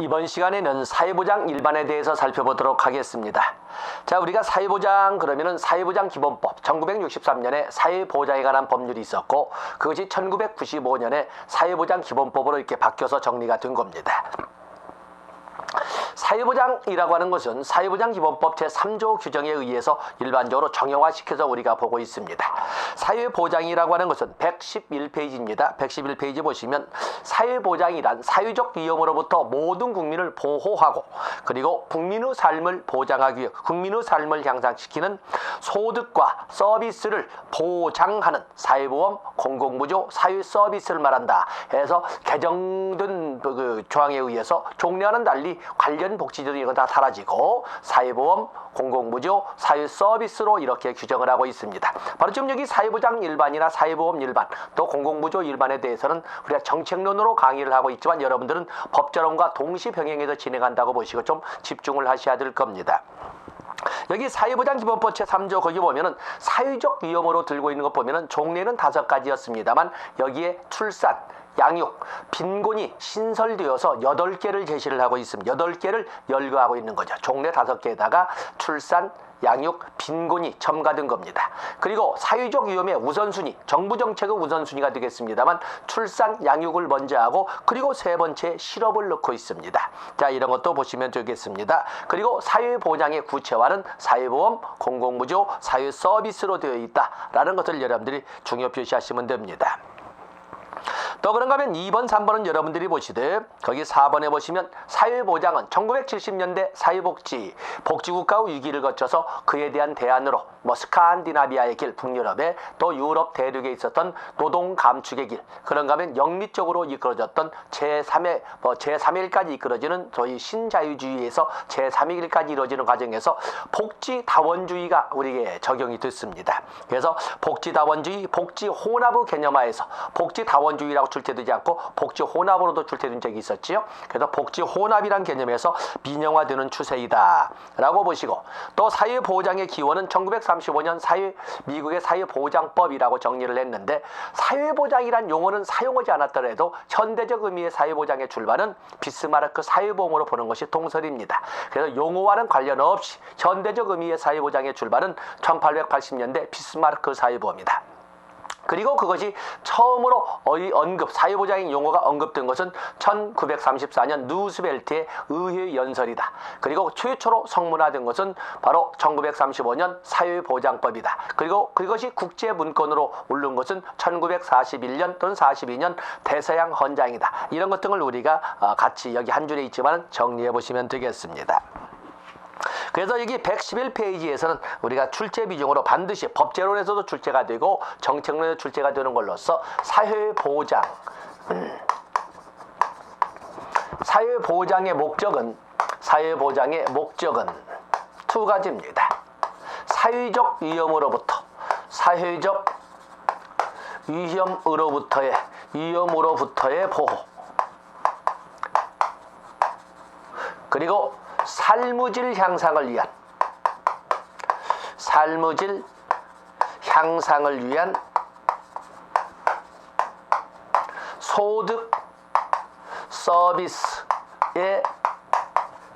이번 시간에는 사회보장 일반에 대해서 살펴보도록 하겠습니다. 자, 우리가 사회보장 그러면은 사회보장 기본법 1963년에 사회보장에 관한 법률이 있었고 그것이 1995년에 사회보장 기본법으로 이렇게 바뀌어서 정리가 된 겁니다. 사회보장이라고 하는 것은 사회보장기본법 제3조 규정에 의해서 일반적으로 정형화시켜서 우리가 보고 있습니다. 사회보장이라고 하는 것은 111페이지입니다. 111페이지 보시면 사회보장이란 사회적 위험으로부터 모든 국민을 보호하고 그리고 국민의 삶을 보장하기 위해 국민의 삶을 향상시키는 소득과 서비스를 보장하는 사회보험, 공공부조, 사회서비스를 말한다 해서 개정된 그 조항에 의해서 종래와는 달리 관련 복지제도 이건 다 사라지고 사회보험, 공공부조, 사회서비스로 이렇게 규정을 하고 있습니다. 바로 지금 여기 사회보장 일반이나 사회보험 일반 또 공공부조 일반에 대해서는 우리가 정책론으로 강의를 하고 있지만 여러분들은 법조론과 동시 병행해서 진행한다고 보시고 좀 집중을 하셔야 될 겁니다. 여기 사회보장기본법 제3조 거기 보면은 사회적 위험으로 들고 있는 것 보면은 종래는 5가지였습니다만 여기에 출산, 양육, 빈곤이 신설되어서 8개를 제시를 하고 있습니다. 8개를 열거하고 있는 거죠. 종래 5개에다가 출산, 양육, 빈곤이 첨가된 겁니다. 그리고 사회적 위험의 우선순위, 정부 정책의 우선순위가 되겠습니다만 출산, 양육을 먼저 하고 그리고 세 번째 실업을 넣고 있습니다. 자, 이런 것도 보시면 되겠습니다. 그리고 사회보장의 구체화는 사회보험, 공공부조, 사회서비스로 되어 있다라는 것을 여러분들이 중요 표시하시면 됩니다. 또 그런가 하면 2번, 3번은 여러분들이 보시듯 거기 4번에 보시면 사회보장은 1970년대 사회복지, 복지국가의 위기를 거쳐서 그에 대한 대안으로 스칸디나비아의 길, 북유럽에 또 유럽 대륙에 있었던 노동 감축의 길, 그런가 하면 영미적으로 이끌어졌던 제3의 길까지 이끌어지는 저희 신자유주의에서 제3의 길까지 이루어지는 과정에서 복지다원주의가 우리에게 적용이 됐습니다. 그래서 복지다원주의, 복지혼합의 개념하에서 복지다원주의라고 출제되지 않고 복지혼합으로도 출제된 적이 있었지요. 그래서 복지혼합이란 개념에서 민영화되는 추세이다 라고 보시고 또 사회보장의 기원은 1935년 미국의 사회보장법이라고 정리를 했는데 사회보장이란 용어는 사용하지 않았더라도 현대적 의미의 사회보장의 출발은 비스마르크 사회보험으로 보는 것이 통설입니다. 그래서 용어와는 관련 없이 현대적 의미의 사회보장의 출발은 1880년대 비스마르크 사회보험이다. 그리고 그것이 처음으로 사회보장의 용어가 언급된 것은 1934년 누스벨트의 의회 연설이다. 그리고 최초로 성문화된 것은 바로 1935년 사회보장법이다. 그리고 그것이 국제문건으로 오른 것은 1941년 또는 42년 대서양 헌장이다. 이런 것 등을 우리가 같이 여기 한 줄에 있지만 정리해 보시면 되겠습니다. 그래서 여기 111페이지에서는 우리가 출제 비중으로 반드시 법제론에서도 출제가 되고 정책론에서 출제가 되는 걸로써 사회보장의 목적은 두 가지입니다. 사회적 위험으로부터의 보호, 그리고 삶의 향상을 위한 소득 서비스의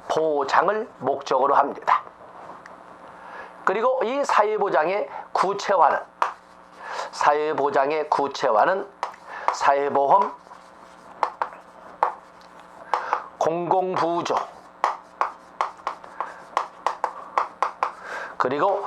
보장을 목적으로 합니다. 그리고 이 사회보장의 구체화는 사회보험, 공공부조, 그리고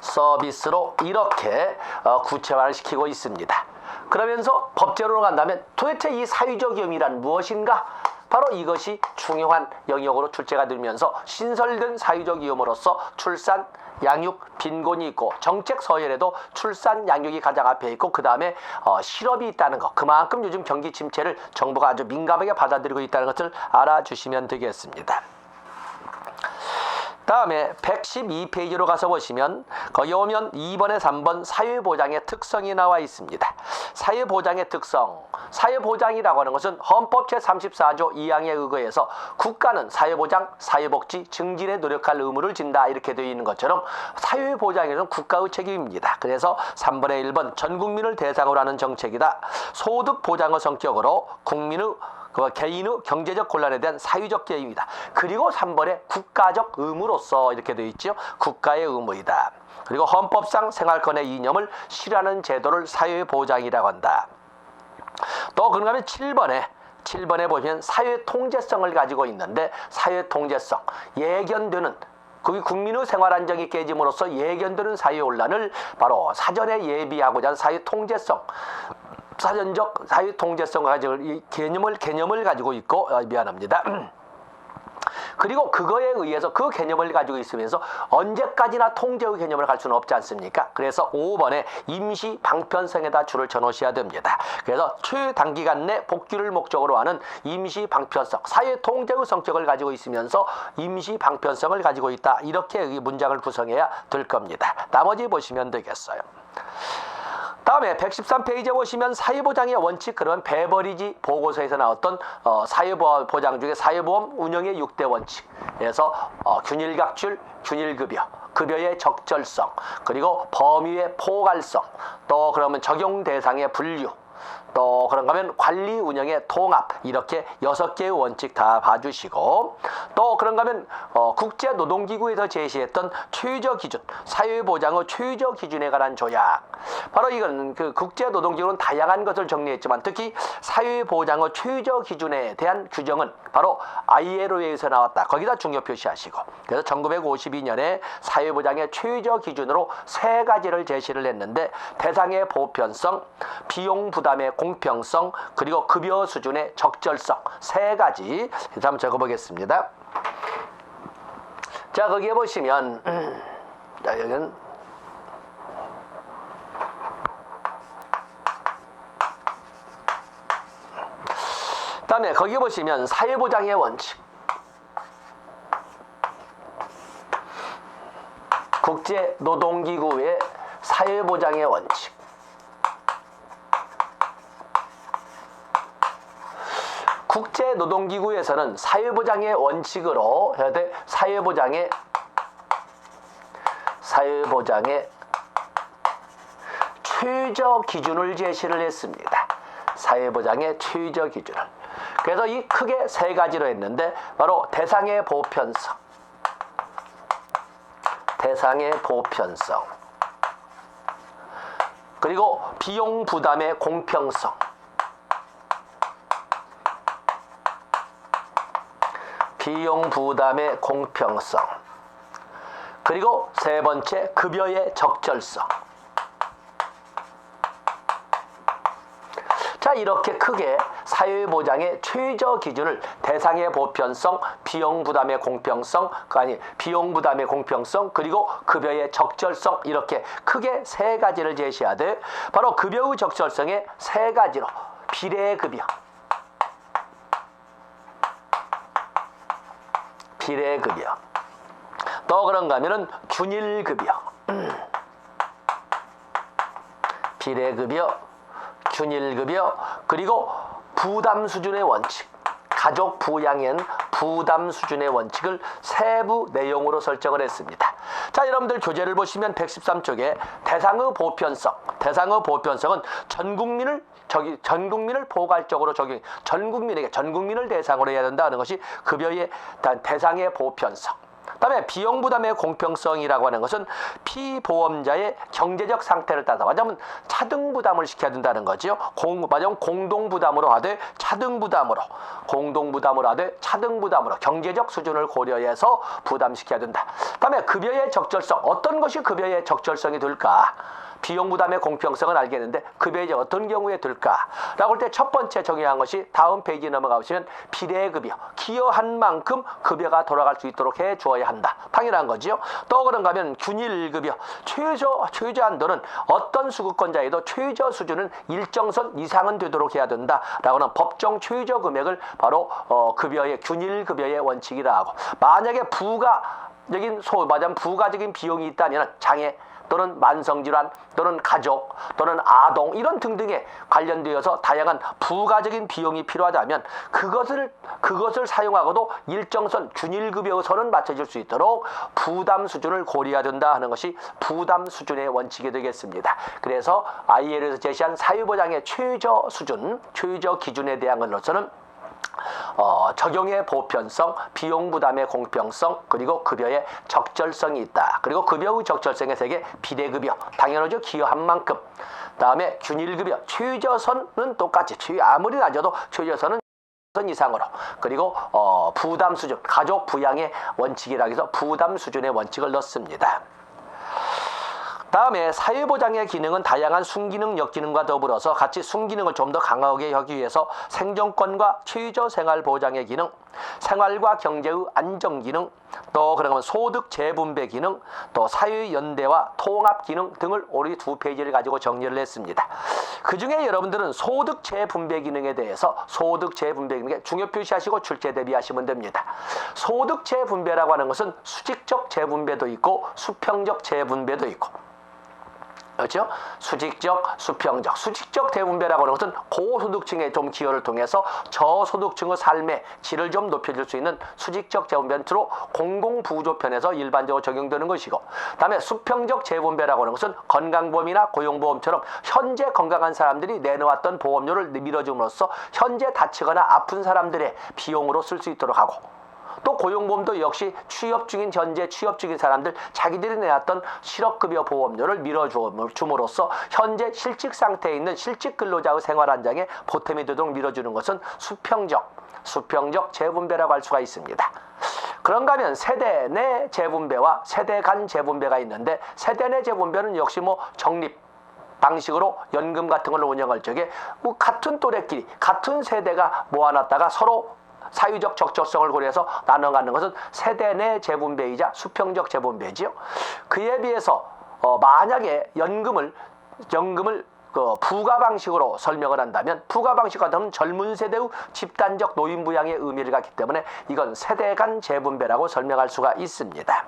서비스로 이렇게 구체화를 시키고 있습니다. 그러면서 법제로로 간다면 도대체 이 사회적 위험이란 무엇인가? 바로 이것이 중요한 영역으로 출제가 되면서 신설된 사회적 위험으로서 출산, 양육, 빈곤이 있고 정책 서열에도 출산, 양육이 가장 앞에 있고 그 다음에 실업이 있다는 것, 그만큼 요즘 경기 침체를 정부가 아주 민감하게 받아들이고 있다는 것을 알아주시면 되겠습니다. 다음에 112페이지로 가서 보시면 거기 오면 2번에 3번 사회보장의 특성이 나와 있습니다. 사회보장의 특성. 사회보장이라고 하는 것은 헌법 제34조 2항에 의거해서 국가는 사회보장, 사회복지, 증진에 노력할 의무를 진다 이렇게 되어 있는 것처럼 사회보장에는 국가의 책임입니다. 그래서 3번에 1번 전 국민을 대상으로 하는 정책이다. 소득 보장의 성격으로 국민의 개인의 경제적 곤란에 대한 사회적 개입니다. 그리고 3번에 국가적 의무로서 이렇게 되어 있죠. 국가의 의무이다. 그리고 헌법상 생활권의 이념을 실현하는 제도를 사회보장이라고 한다. 또 그런가 하면 7번에 보시면 사회 통제성을 가지고 있는데 사회 통제성, 예견되는 그 국민의 생활 안정이 깨짐으로써 예견되는 사회 혼란을 바로 사전에 예비하고자 하는 사회 통제성, 사전적 사회 통제성을 가지고 이 개념을 가지고 있고 미안합니다. 그리고 그거에 의해서 그 개념을 가지고 있으면서 언제까지나 통제의 개념을 갈 수는 없지 않습니까? 그래서 5번에 임시 방편성에다 줄을 쳐놓으셔야 됩니다. 그래서 최단기간 내 복귀를 목적으로 하는 임시 방편성, 사회 통제의 성격을 가지고 있으면서 임시 방편성을 가지고 있다. 이렇게 이 문장을 구성해야 될 겁니다. 나머지 보시면 되겠어요. 다음에 113페이지에 보시면 사회보장의 원칙, 그러면 베버리지 보고서에서 나왔던 사회보장 중에 사회보험 운영의 6대 원칙에서 균일각출, 균일급여, 급여의 적절성, 그리고 범위의 포괄성, 또 그러면 적용 대상의 분류, 또 그런가 하면 관리 운영의 통합, 이렇게 6개의 원칙 다 봐주시고, 또 그런가 하면 국제노동기구에서 제시했던 최저 기준, 사회보장의 최저 기준에 관한 조약, 바로 이건 그 국제노동기구는 다양한 것을 정리했지만 특히 사회보장의 최저 기준에 대한 규정은 바로 ILO에서 나왔다. 거기다 중요 표시하시고, 그래서 1952년에 사회보장의 최저 기준으로 3가지를 제시를 했는데 대상의 보편성, 비용 부담의 공평성, 그리고 급여 수준의 적절성, 3가지 한번 적어보겠습니다. 자, 거기에 보시면 자, 여기는 다음에 거기 보시면 사회보장의 원칙, 국제노동기구의 사회보장의 원칙, 국제노동기구에서는 사회보장의 원칙으로 해야 돼. 사회보장의 최저 기준을 제시를 했습니다. 사회보장의 최저 기준을. 그래서 이 크게 3가지로 했는데 바로 대상의 보편성, 그리고 비용 부담의 공평성, 그리고 3번째 급여의 적절성. 자, 이렇게 크게 사회보장의 최저 기준을 대상의 보편성, 비용 부담의 공평성, 그리고 급여의 적절성, 이렇게 크게 3가지를 제시하되 바로 급여의 적절성의 3가지로 비례급여, 또 그런가 하면은 균일급여, 그리고 부담 수준의 원칙, 가족 부양엔 부담 수준의 원칙을 세부 내용으로 설정을 했습니다. 자, 여러분들 교재를 보시면 113쪽에 대상의 보편성은 전 국민을 포괄적으로 적용, 전 국민을 대상으로 해야 된다는 것이 급여의 대상의 보편성. 그다음에 비용 부담의 공평성이라고 하는 것은 피보험자의 경제적 상태를 따라서 말하자면 차등 부담을 시켜야 된다는 거죠. 공동 부담으로 하되 차등 부담으로 경제적 수준을 고려해서 부담시켜야 된다. 그다음에 급여의 적절성, 어떤 것이 급여의 적절성이 될까? 비용 부담의 공평성은 알겠는데 급여의 어떤 경우에 될까라고 할 때 첫 번째 정의한 것이 다음 페이지 넘어가 보시면 비례급여, 기여한 만큼 급여가 돌아갈 수 있도록 해 주어야 한다. 당연한 거지요. 또 그런가 하면 균일급여, 최저한도는 어떤 수급권자에도 최저 수준은 일정 선 이상은 되도록 해야 된다라고 하는 법정 최저 금액을 바로 급여의 균일급여의 원칙이라 하고, 만약에 부가 말하자면 부가적인 비용이 있다면 장애 또는 만성질환 또는 가족 또는 아동 이런 등등에 관련되어서 다양한 부가적인 비용이 필요하다면 그것을 사용하고도 일정선 균일급여 선은 맞춰질 수 있도록 부담 수준을 고려해야 된다 하는 것이 부담 수준의 원칙이 되겠습니다. 그래서 IL에서 제시한 사회보장의 최저 수준, 최저 기준에 대한 것으로서는 적용의 보편성, 비용 부담의 공평성, 그리고 급여의 적절성이 있다. 그리고 급여의 적절성의 세계 비례급여, 당연하죠. 기여한 만큼. 다음에 균일급여, 최저선은 똑같이 아무리 낮아도 최저선은 이상으로. 그리고 부담 수준, 가족 부양의 원칙이라고 해서 부담 수준의 원칙을 넣습니다. 다음에 사회보장의 기능은 다양한 순기능, 역기능과 더불어서 같이 순기능을 좀 더 강하게 하기 위해서 생존권과 최저생활보장의 기능, 생활과 경제의 안정기능, 또 그러면 소득 재분배 기능, 또 사회연대와 통합기능 등을 우리 2페이지를 가지고 정리를 했습니다. 그 중에 여러분들은 소득 재분배 기능에 대해서 소득 재분배 기능에 중요 표시하시고 출제 대비하시면 됩니다. 소득 재분배라고 하는 것은 수직적 재분배도 있고 수평적 재분배도 있고, 그렇죠? 수직적, 수평적. 수직적 대분배라고 하는 것은 고소득층의 좀 기여를 통해서 저소득층의 삶의 질을 좀 높여줄 수 있는 수직적 재분배는 주로 공공부조편에서 일반적으로 적용되는 것이고, 다음에 수평적 재분배라고 하는 것은 건강보험이나 고용보험처럼 현재 건강한 사람들이 내놓았던 보험료를 밀어줌으로써 현재 다치거나 아픈 사람들의 비용으로 쓸 수 있도록 하고, 또 고용보험도 역시 현재 취업 중인 사람들 자기들이 내놨던 실업급여 보험료를 밀어줌으로써 현재 실직 상태에 있는 실직 근로자의 생활안정에 보탬이 되도록 밀어주는 것은 수평적 재분배라고 할 수가 있습니다. 그런가 하면 세대 내 재분배와 세대 간 재분배가 있는데, 세대 내 재분배는 역시 적립 방식으로 연금 같은 걸 운영할 적에 같은 또래끼리 같은 세대가 모아놨다가 서로 사회적 적절성을 고려해서 나눠가는 것은 세대 내 재분배이자 수평적 재분배지요. 그에 비해서 만약에 연금을 부가 방식으로 설명을 한다면, 부가 방식 같은 경우는 젊은 세대의 집단적 노인 부양의 의미를 갖기 때문에 이건 세대 간 재분배라고 설명할 수가 있습니다.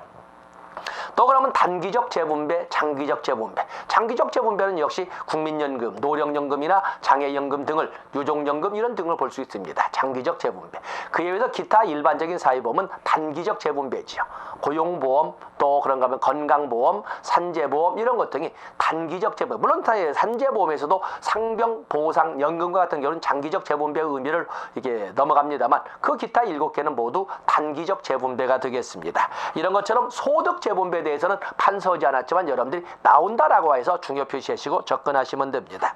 또 그러면 단기적 재분배, 장기적 재분배. 장기적 재분배는 역시 국민연금, 노령연금이나 장애연금 등을, 유족연금 이런 등을 볼 수 있습니다. 장기적 재분배. 그에 비해서 기타 일반적인 사회보험은 단기적 재분배지요. 고용보험, 또 그런가 하면 건강보험, 산재보험 이런 것 등이 단기적 재분배. 물론 산재보험에서도 상병, 보상, 연금과 같은 경우는 장기적 재분배의 의미를 이게 넘어갑니다만, 그 기타 7개는 모두 단기적 재분배가 되겠습니다. 이런 것처럼 소득 재분배에 대해서는 판서하지 않았지만 여러분들이 나온다라고 해서 중요 표시하시고 접근하시면 됩니다.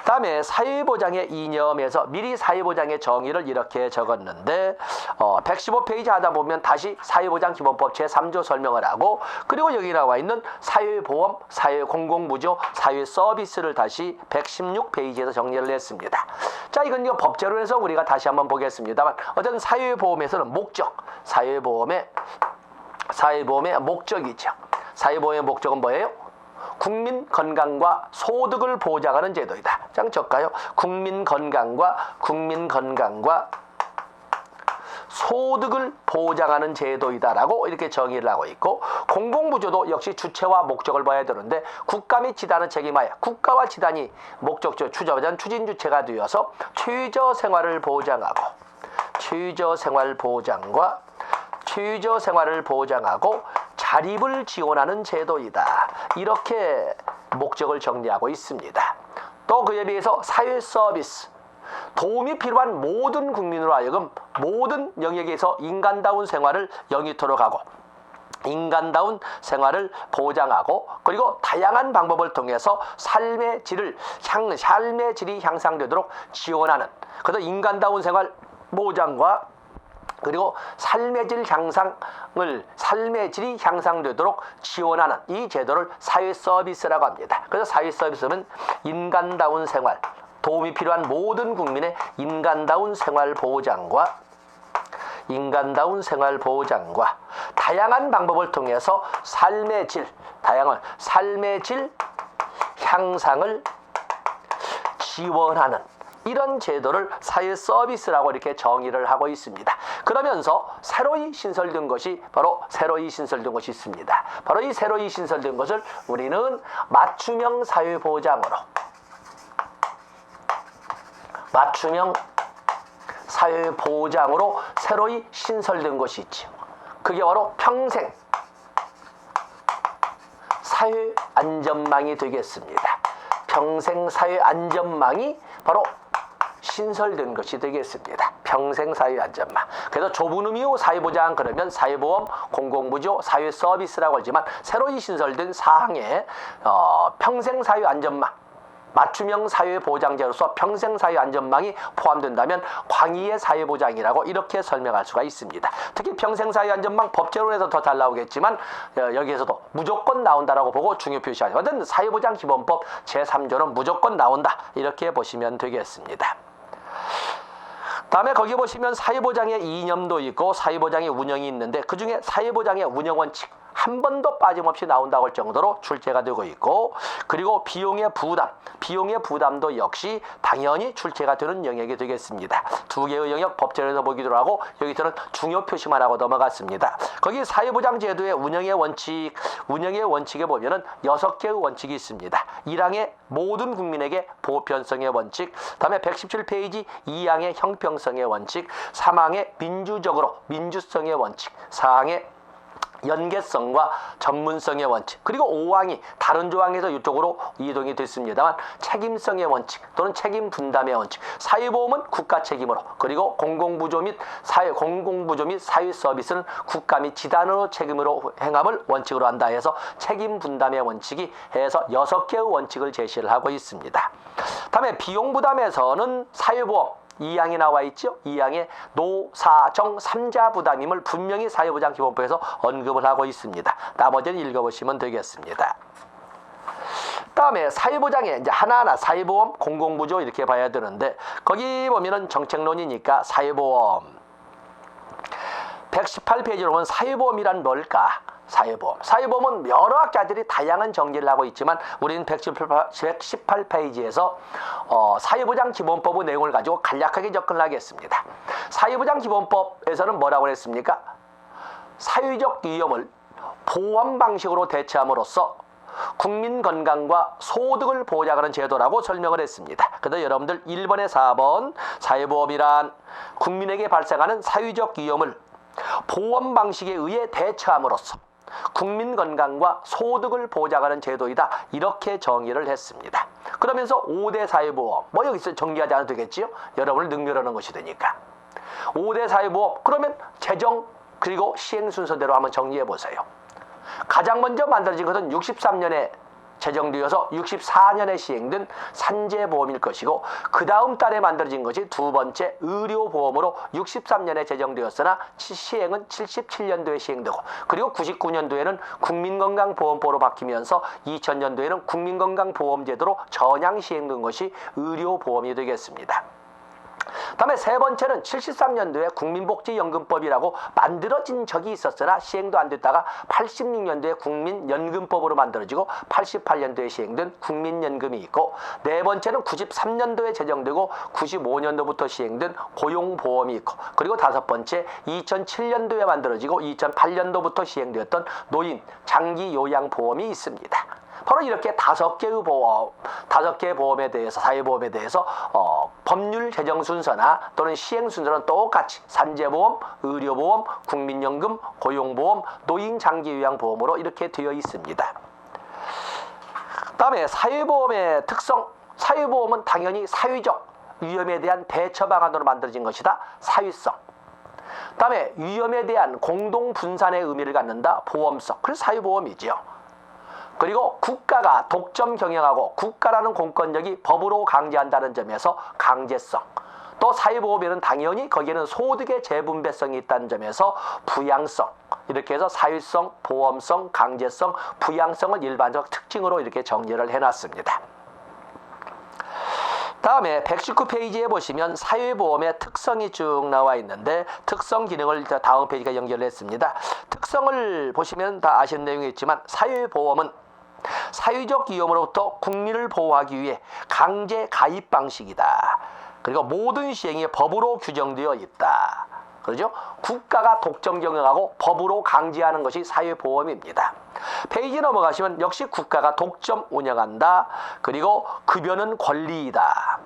다음에 사회보장의 이념에서 미리 사회보장의 정의를 이렇게 적었는데, 115페이지 하다 보면 다시 사회보장기본법 제3조 설명을 하고, 그리고 여기 나와 있는 사회보험, 사회공공부조, 사회서비스를 다시 116페이지에서 정리를 했습니다. 자, 이건 법제론에서 우리가 다시 한번 보겠습니다만, 어쨌든 사회보험에서는 사회보험의 목적이죠. 사회보험의 목적은 뭐예요? 국민 건강과 소득을 보장하는 제도이다. 장 적까요? 국민 건강과 소득을 보장하는 제도이다라고 이렇게 정의를 하고 있고, 공공부조도 역시 주체와 목적을 봐야 되는데, 국가 및 지단은 책임하여 국가와 지단이 목적조 추진 주체가 되어서 최저생활을 보장하고 자립을 지원하는 제도이다. 이렇게 목적을 정리하고 있습니다. 또 그에 비해서 사회 서비스, 도움이 필요한 모든 국민으로 하여금 모든 영역에서 인간다운 생활을 영위토록 하고 인간다운 생활을 보장하고, 그리고 다양한 방법을 통해서 삶의 질이 향상되도록 지원하는, 그래서 인간다운 생활 보장과 그리고 삶의 질이 향상되도록 지원하는 이 제도를 사회 서비스라고 합니다. 그래서 사회 서비스는 인간다운 생활, 도움이 필요한 모든 국민의 인간다운 생활 보장과 다양한 방법을 통해서 삶의 질 향상을 지원하는 이런 제도를 사회 서비스라고 이렇게 정의를 하고 있습니다. 그러면서 새로이 신설된 것이 있습니다. 바로 이 새로이 신설된 것을 우리는 맞춤형 사회보장으로 새로이 신설된 것이 있죠. 그게 바로 평생 사회 안전망이 되겠습니다. 평생 사회 안전망이 바로 신설된 것이 되겠습니다. 평생 사회 안전망. 그래서 좁은 의미로 사회보장 그러면 사회보험, 공공부조, 사회 서비스라고 하지만 새로이 신설된 사항에 평생 사회 안전망, 맞춤형 사회보장제로서 평생 사회안전망이 포함된다면 광의의 사회보장이라고 이렇게 설명할 수가 있습니다. 특히 평생 사회안전망 법제론에서 더 잘 나오겠지만 여기에서도 무조건 나온다라고 보고 중요 표시하거든. 사회보장기본법 제3조는 무조건 나온다 이렇게 보시면 되겠습니다. 다음에 거기 보시면 사회보장의 이념도 있고 사회보장의 운영이 있는데 그중에 사회보장의 운영원칙 한 번도 빠짐없이 나온다고 할 정도로 출제가 되고 있고, 그리고 비용의 부담도 역시 당연히 출제가 되는 영역이 되겠습니다. 두 개의 영역 법제로에서 보기도 하고 여기서는 중요 표시만 하고 넘어갔습니다. 거기 사회보장 제도의 운영의 원칙에 보면은 6개의 원칙이 있습니다. 1항의 모든 국민에게 보편성의 원칙, 다음에 117페이지 2항의 형평성의 원칙, 3항의 민주성의 원칙, 4항의 연계성과 전문성의 원칙, 그리고 5항이 다른 조항에서 이쪽으로 이동이 됐습니다만 책임성의 원칙 또는 책임 분담의 원칙, 사회보험은 국가 책임으로, 그리고 공공부조 및 사회 서비스는 국가 및 지단으로 책임으로 행함을 원칙으로 한다 해서 책임 분담의 원칙이 해서 6개의 원칙을 제시를 하고 있습니다. 다음에 비용 부담에서는 사회보험 2항이 나와 있죠. 2항에 노사정 3자 부담임을 분명히 사회보장기본법에서 언급을 하고 있습니다. 나머지는 읽어보시면 되겠습니다. 다음에 사회보장에 이제 하나하나 사회보험, 공공부조 이렇게 봐야 되는데 거기 보면은 정책론이니까 사회보험은 사회보험이란 뭘까? 사회보험은 여러 학자들이 다양한 정리를 하고 있지만 우리는 118페이지에서 사회보장기본법의 내용을 가지고 간략하게 접근을 하겠습니다. 사회보장기본법에서는 뭐라고 했습니까? 사회적 위험을 보험 방식으로 대처함으로써 국민 건강과 소득을 보장하는 제도라고 설명을 했습니다. 그래서 여러분들 1번에 4번 사회보험이란 국민에게 발생하는 사회적 위험을 보험 방식에 의해 대처함으로써 국민 건강과 소득을 보장하는 제도이다 이렇게 정의를 했습니다. 그러면서 5대 사회보험 여기서 정리하지 않아도 되겠지요? 여러분을 능멸하는 것이 되니까 5대 사회보험 그러면 재정 그리고 시행 순서대로 한번 정리해 보세요. 가장 먼저 만들어진 것은 63년에 제정되어서 64년에 시행된 산재보험일 것이고 그 다음 달에 만들어진 것이 두 번째 의료보험으로 63년에 제정되었으나 시행은 77년도에 시행되고 그리고 99년도에는 국민건강보험법으로 바뀌면서 2000년도에는 국민건강보험제도로 전향 시행된 것이 의료보험이 되겠습니다. 다음에 세 번째는 73년도에 국민복지연금법이라고 만들어진 적이 있었으나 시행도 안 됐다가 86년도에 국민연금법으로 만들어지고 88년도에 시행된 국민연금이 있고, 네 번째는 93년도에 제정되고 95년도부터 시행된 고용보험이 있고, 그리고 다섯 번째 2007년도에 만들어지고 2008년도부터 시행되었던 노인 장기요양보험이 있습니다. 바로 이렇게 5개의 보험에 대해서, 사회보험에 대해서 법률 제정 순서나 또는 시행 순서는 똑같이 산재보험, 의료보험, 국민연금, 고용보험, 노인장기요양보험으로 이렇게 되어 있습니다. 다음에 사회보험의 특성, 사회보험은 당연히 사회적 위험에 대한 대처 방안으로 만들어진 것이다. 사회성. 다음에 위험에 대한 공동 분산의 의미를 갖는다. 보험성. 그래서 사회보험이지요. 그리고 국가가 독점 경영하고 국가라는 공권력이 법으로 강제한다는 점에서 강제성. 또 사회보험에는 당연히 거기에는 소득의 재분배성이 있다는 점에서 부양성. 이렇게 해서 사회성, 보험성, 강제성, 부양성을 일반적 특징으로 이렇게 정리를 해놨습니다. 다음에 119페이지에 보시면 사회보험의 특성이 쭉 나와 있는데 특성 기능을 다음 페이지가 연결을 했습니다. 특성을 보시면 다 아시는 내용이 있지만 사회보험은 사회적 위험으로부터 국민을 보호하기 위해 강제 가입 방식이다. 그리고 모든 시행이 법으로 규정되어 있다. 그렇죠? 국가가 독점 경영하고 법으로 강제하는 것이 사회보험입니다. 페이지 넘어가시면 역시 국가가 독점 운영한다. 그리고 급여는 권리이다.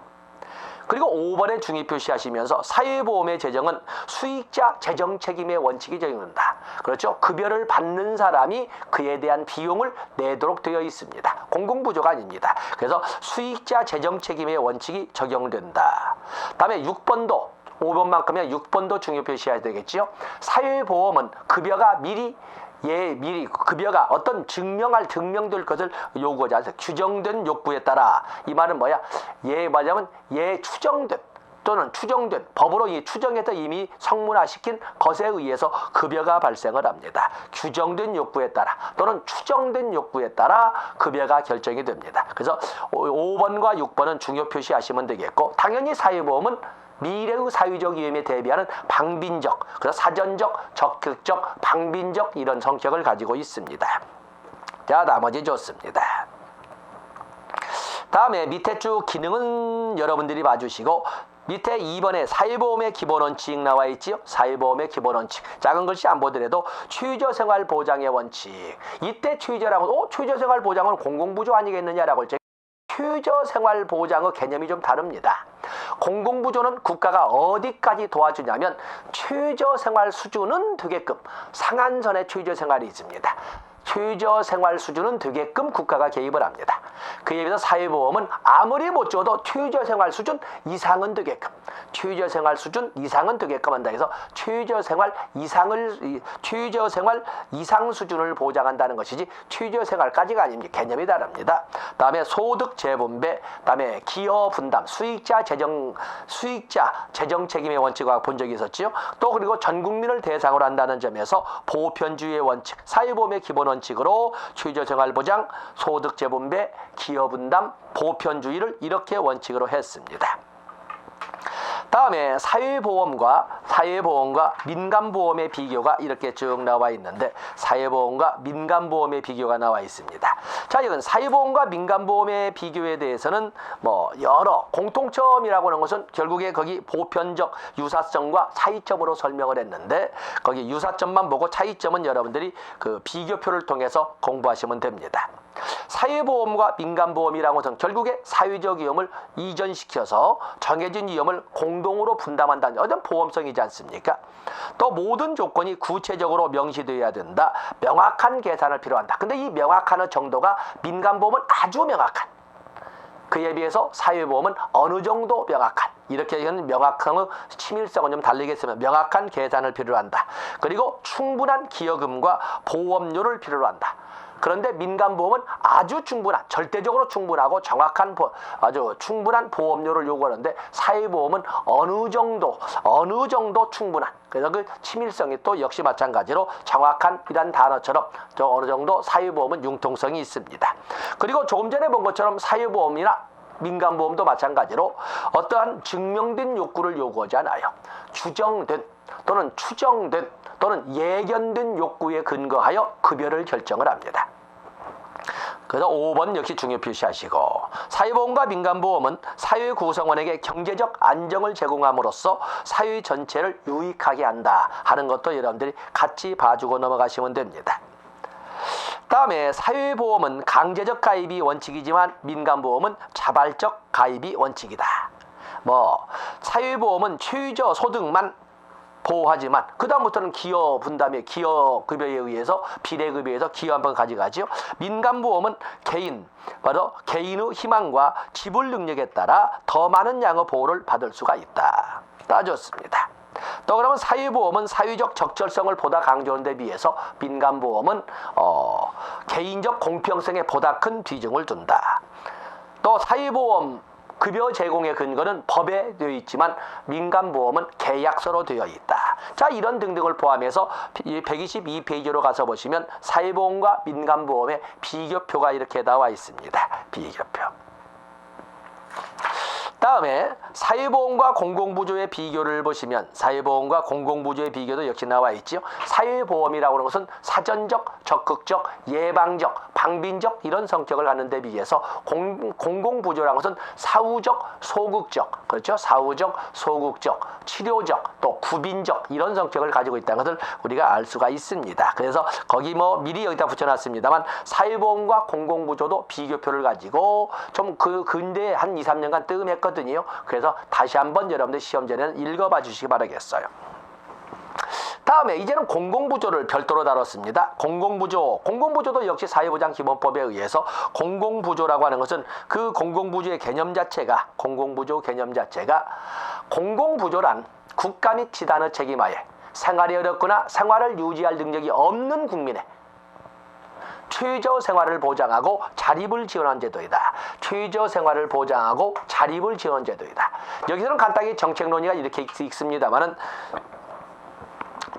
그리고 5번에 중위 표시하시면서 사회보험의 재정은 수익자 재정 책임의 원칙이 적용된다. 그렇죠? 급여를 받는 사람이 그에 대한 비용을 내도록 되어 있습니다. 공공부조가 아닙니다. 그래서 수익자 재정 책임의 원칙이 적용된다. 다음에 6번도 5번만큼은 6번도 중요 표시해야 되겠지요. 사회보험은 급여가 미리 급여가 어떤 증명될 것을 요구하지 않습니다. 규정된 욕구에 따라. 이 말은 뭐야? 말하자면 추정된 또는 추정된 법으로 추정해서 이미 성문화시킨 것에 의해서 급여가 발생을 합니다. 규정된 욕구에 따라 또는 추정된 욕구에 따라 급여가 결정이 됩니다. 그래서 5번과 6번은 중요 표시하시면 되겠고, 당연히 사회보험은 미래의 사회적 위험에 대비하는 방빈적, 그래서 사전적, 적극적, 방빈적 이런 성격을 가지고 있습니다. 자, 나머지 좋습니다. 다음에 밑에 쭉 기능은 여러분들이 봐주시고, 밑에 2번에 사회보험의 기본원칙 나와 있지요. 사회보험의 기본원칙. 작은 글씨 안 보더라도 최저생활보장의 원칙. 이때 최저라고 최저생활보장은 공공부조 아니겠느냐라고 할 때 최저생활보장의 개념이 좀 다릅니다. 공공부조는 국가가 어디까지 도와주냐면 최저생활 수준은 되게끔, 상한선의 최저생활이 있습니다. 최저생활 수준은 되게끔 국가가 개입을 합니다. 그에 비해서 사회보험은 아무리 못 줘도 최저생활 수준 이상은 되게끔, 최저생활 수준 이상은 되게끔 한다 해서 최저생활 이상 수준을 보장한다는 것이지 최저생활까지가 아닙니다. 개념이 다릅니다. 다음에 소득 재분배, 다음에 기여 분담, 수익자 재정 책임의 원칙을 본 적이 있었지요. 또 그리고 전 국민을 대상으로 한다는 점에서 보편주의의 원칙, 사회보험의 기본 원칙으로 최저생활보장, 소득 재분배, 기여분담, 보편주의를 이렇게 원칙으로 했습니다. 다음에 사회보험과 민간보험의 비교가 이렇게 쭉 나와 있는데, 사회보험과 민간보험의 비교가 나와 있습니다. 자, 이건 사회보험과 민간보험의 비교에 대해서는 여러 공통점이라고 하는 것은 결국에 거기 보편적 유사성과 차이점으로 설명을 했는데, 거기 유사점만 보고 차이점은 여러분들이 그 비교표를 통해서 공부하시면 됩니다. 사회보험과 민간보험이라는 것은 결국에 사회적 위험을 이전시켜서 정해진 위험을 공동으로 분담한다는 어떤 보험성이지 않습니까? 또 모든 조건이 구체적으로 명시되어야 된다. 명확한 계산을 필요한다. 근데 이 명확한 정도가 민간보험은 아주 명확한, 그에 비해서 사회보험은 어느 정도 명확한, 이렇게 하면 명확성의 치밀성은 좀 다르겠으면 명확한 계산을 필요로 한다. 그리고 충분한 기여금과 보험료를 필요로 한다. 그런데 민간보험은 아주 충분한, 절대적으로 충분하고 정확한 아주 충분한 보험료를 요구하는데, 사회보험은 어느 정도 충분한, 그래서 그 치밀성이 또 역시 마찬가지로 정확한 이란 단어처럼 어느 정도 사회보험은 융통성이 있습니다. 그리고 조금 전에 본 것처럼 사회보험이나 민간보험도 마찬가지로 어떠한 증명된 욕구를 요구하지 않아요. 규정된 또는 추정된 또는 예견된 욕구에 근거하여 급여를 결정을 합니다. 그래서 5번 역시 중요 표시하시고, 사회보험과 민간보험은 사회 구성원에게 경제적 안정을 제공함으로써 사회 전체를 유익하게 한다 하는 것도 여러분들이 같이 봐주고 넘어가시면 됩니다. 다음에 사회보험은 강제적 가입이 원칙이지만 민간보험은 자발적 가입이 원칙이다. 사회보험은 최저 소득만 보호하지만 그 다음부터는 기여 분담의 기여급여에 의해서 비례급여에 의해서 기여 한번 가져가지요. 민간보험은 개인의 희망과 지불 능력에 따라 더 많은 양의 보호를 받을 수가 있다. 따졌습니다. 또 그러면 사회보험은 사회적 적절성을 보다 강조하는 데 비해서 민간보험은 개인적 공평성에 보다 큰 비중을 둔다. 또 사회보험 급여 제공의 근거는 법에 되어 있지만 민간보험은 계약서로 되어 있다. 자, 이런 등등을 포함해서 122페이지로 가서 보시면 사회보험과 민간보험의 비교표가 이렇게 나와 있습니다. 비교표. 다음에 사회보험과 공공부조의 비교를 보시면 사회보험과 공공부조의 비교도 역시 나와 있죠. 사회보험이라고 하는 것은 사전적, 적극적, 예방적, 방빈적 이런 성격을 하는 데 비해서 공공부조라는 것은 사후적, 소극적, 그렇죠? 사후적, 소극적, 치료적, 또 구빈적 이런 성격을 가지고 있다는 것을 우리가 알 수가 있습니다. 그래서 거기 뭐 미리 여기다 붙여놨습니다만 사회보험과 공공부조도 비교표를 가지고 좀 그 근대에 한 2, 3년간 뜨끔했거든요. 그래서 다시 한번 여러분들 시험 전에는 읽어봐 주시기 바라겠어요. 다음에 이제는 공공부조를 별도로 다뤘습니다. 공공부조도 역시 사회보장기본법에 의해서 공공부조라고 하는 것은 그 공공부조의 개념 자체가 공공부조란 국가 및 집단의 책임하에 생활이 어렵거나 생활을 유지할 능력이 없는 국민의 최저 생활을 보장하고 자립을 지원한 제도이다. 최저 생활을 보장하고 자립을 지원한 제도이다. 여기서는 간단히 정책 논의가 이렇게 있습니다만은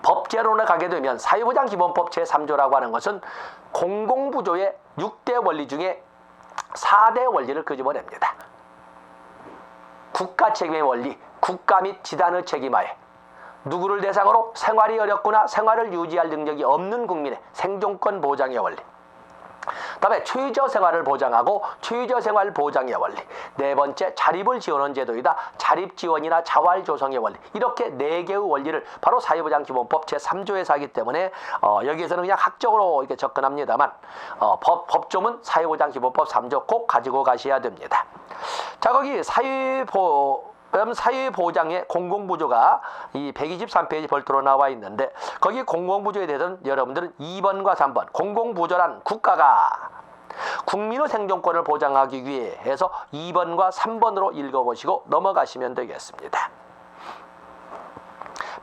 법제론에 가게 되면 사회보장기본법 제3조라고 하는 것은 공공부조의 6대 원리 중에 4대 원리를 끄집어냅니다. 국가 책임의 원리, 국가 및 집단의 책임하에 누구를 대상으로 생활이 어렵거나 생활을 유지할 능력이 없는 국민의 생존권 보장의 원리. 다음에 최저 생활을 보장하고 최저 생활 보장의 원리. 네 번째, 자립을 지원하는 제도이다. 자립 지원이나 자활 조성의 원리. 이렇게 네 개의 원리를 바로 사회보장기본법 제3조에서 하기 때문에 여기에서는 그냥 학적으로 이렇게 접근합니다만 법조문 사회보장기본법 3조 꼭 가지고 가셔야 됩니다. 자, 거기 사회보장의 공공부조가 이 123페이지 별도로 나와 있는데 거기 공공부조에 대해서는 여러분들은 2번과 3번 공공부조란 국가가 국민의 생존권을 보장하기 위해 해서 2번과 3번으로 읽어보시고 넘어가시면 되겠습니다.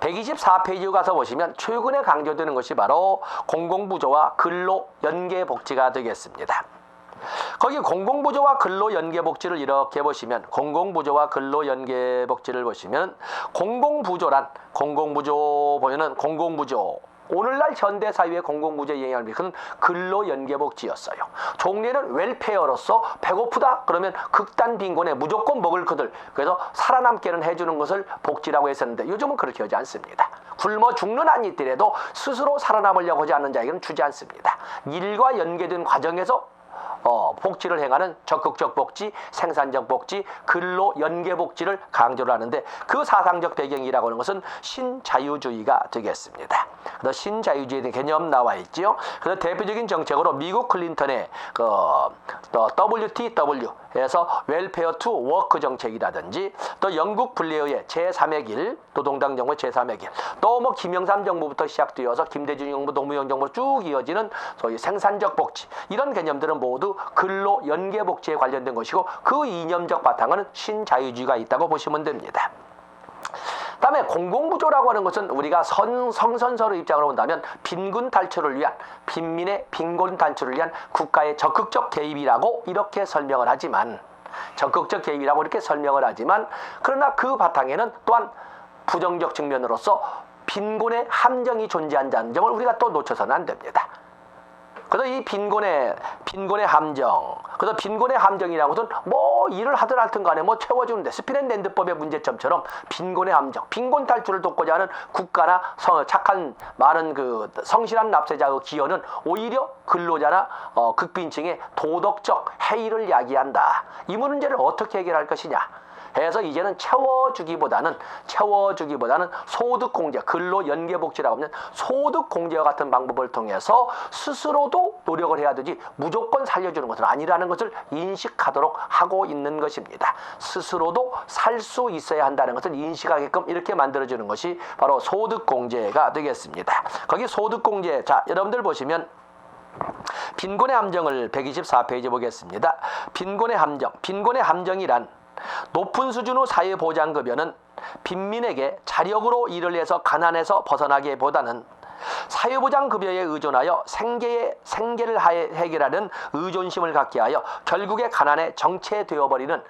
124페이지 가서 보시면 최근에 강조되는 것이 바로 공공부조와 근로연계복지가 되겠습니다. 거기 공공부조와 근로연계복지를 이렇게 보시면 공공부조와 근로연계복지를 보시면 공공부조 보면은 공공부조 오늘날 현대사회의 공공부조의 영향을 미치는 근로연계복지였어요. 종래는 웰페어로서 배고프다 그러면 극단 빈곤에 무조건 먹을 것들 그래서 살아남게는 해주는 것을 복지라고 했었는데 요즘은 그렇게 하지 않습니다. 굶어 죽는 한이 있더라도 스스로 살아남으려고 하지 않는 자에게는 주지 않습니다. 일과 연계된 과정에서 복지를 행하는 적극적 복지, 생산적 복지, 근로 연계 복지를 강조를 하는데 그 사상적 배경이라고 하는 것은 신자유주의가 되겠습니다. 그래서 신자유주의에 대한 개념 나와 있지요. 그래서 대표적인 정책으로 미국 클린턴의 WTW에서 웰페어 투 워크 정책이라든지 또 영국 블레어의 제3의 길, 노동당 정부의 제3의 길, 또 뭐 김영삼 정부부터 시작되어서 김대중 정부, 노무현 정부 쭉 이어지는 소위 생산적 복지 이런 개념들은 모두 근로 연계 복지에 관련된 것이고 그 이념적 바탕은 신자유주의가 있다고 보시면 됩니다. 다음에 공공부조라고 하는 것은 우리가 성선설의 입장으로 본다면 빈곤 탈출을 위한 빈민의 빈곤 탈출을 위한 국가의 적극적 개입이라고 이렇게 설명을 하지만 그러나 그 바탕에는 또한 부정적 측면으로서 빈곤의 함정이 존재한다는 점을 우리가 또 놓쳐서는 안 됩니다. 그래서 이 빈곤의 함정, 그래서 빈곤의 함정이라는 것은 뭐 일을 하든 하든 간에 뭐 채워주는데 스피넷랜드법의 문제점처럼 빈곤의 함정, 빈곤 탈출을 돕고자 하는 국가나 착한 많은 그 성실한 납세자의 기여는 오히려 근로자나 극빈층의 도덕적 해이를 야기한다. 이 문제를 어떻게 해결할 것이냐? 해서 이제는 채워주기보다는 소득공제, 근로연계복지라고 하면 소득공제와 같은 방법을 통해서 스스로도 노력을 해야 되지 무조건 살려주는 것은 아니라는 것을 인식하도록 하고 있는 것입니다. 스스로도 살 수 있어야 한다는 것을 인식하게끔 이렇게 만들어주는 것이 바로 소득공제가 되겠습니다. 거기 소득공제, 자 여러분들 보시면 빈곤의 함정을 124페이지 보겠습니다. 빈곤의 함정이란 높은 수준의 사회보장급여는 빈민에게 자력으로 일을 해서 가난에서 벗어나게 보다는 사회보장급여에 의존하여 생계를 해결하는 의존심을 갖게 하여 결국에 가난에 정체되어버리는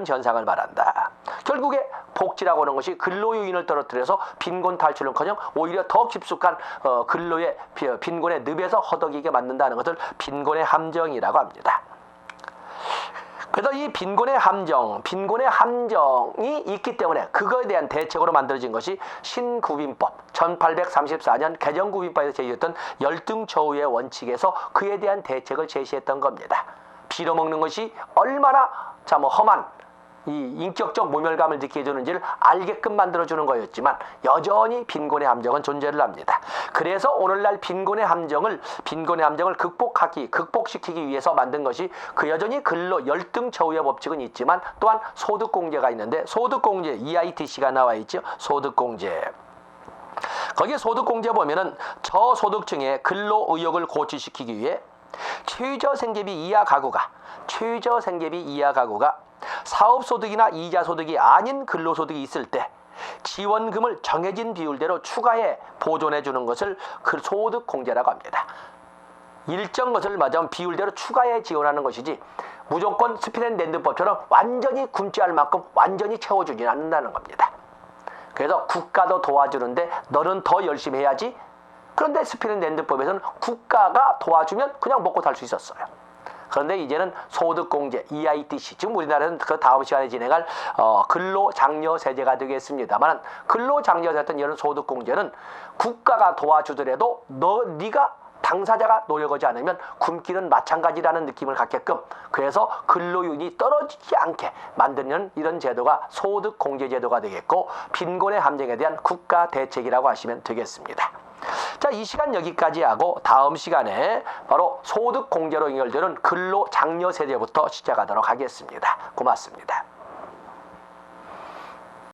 현상을 말한다. 결국에 복지라고 하는 것이 근로요인을 떨어뜨려서 빈곤 탈출은커녕 오히려 더 깊숙한 빈곤의 늪에서 허덕이게 만든다는 것을 빈곤의 함정이라고 합니다. 그래서 이 빈곤의 함정이 있기 때문에 그거에 대한 대책으로 만들어진 것이 신구빈법, 1834년 개정구빈법에서 제시했던 열등처우의 원칙에서 그에 대한 대책을 제시했던 겁니다. 빌어먹는 것이 얼마나 험한 이 인격적 모멸감을 느끼게 해주는지를 알게끔 만들어주는 거였지만 여전히 빈곤의 함정은 존재를 합니다. 그래서 오늘날 빈곤의 함정을 극복시키기 위해서 만든 것이 그 여전히 근로 열등처우의 법칙은 있지만 또한 소득공제가 있는데 소득공제 EITC가 나와 있죠. 소득공제. 거기에 소득공제 보면은 저소득층의 근로 의욕을 고취시키기 위해 최저생계비 이하 가구가 사업소득이나 이자소득이 아닌 근로소득이 있을 때 지원금을 정해진 비율대로 추가해 보존해 주는 것을 그 소득공제라고 합니다. 일정 것을 비율대로 추가해 지원하는 것이지 무조건 스피렌랜드법처럼 완전히 굶지할 만큼 완전히 채워주지는 않는다는 겁니다. 그래서 국가도 도와주는데 너는 더 열심히 해야지. 그런데 스피렌랜드법에서는 국가가 도와주면 그냥 먹고 살 수 있었어요. 그런데 이제는 소득공제 EITC, 지금 우리나라는 그 다음 시간에 진행할 근로장려세제가 되겠습니다만, 근로장려세였던 이런 소득공제는 국가가 도와주더라도 네가 당사자가 노력하지 않으면 굶기는 마찬가지라는 느낌을 갖게끔, 그래서 근로윤이 떨어지지 않게 만드는 이런 제도가 소득공제제도가 되겠고, 빈곤의 함정에 대한 국가 대책이라고 하시면 되겠습니다. 자, 이 시간 여기까지 하고 다음 시간에 바로 소득공제로 연결되는 근로장려세제부터 시작하도록 하겠습니다. 고맙습니다.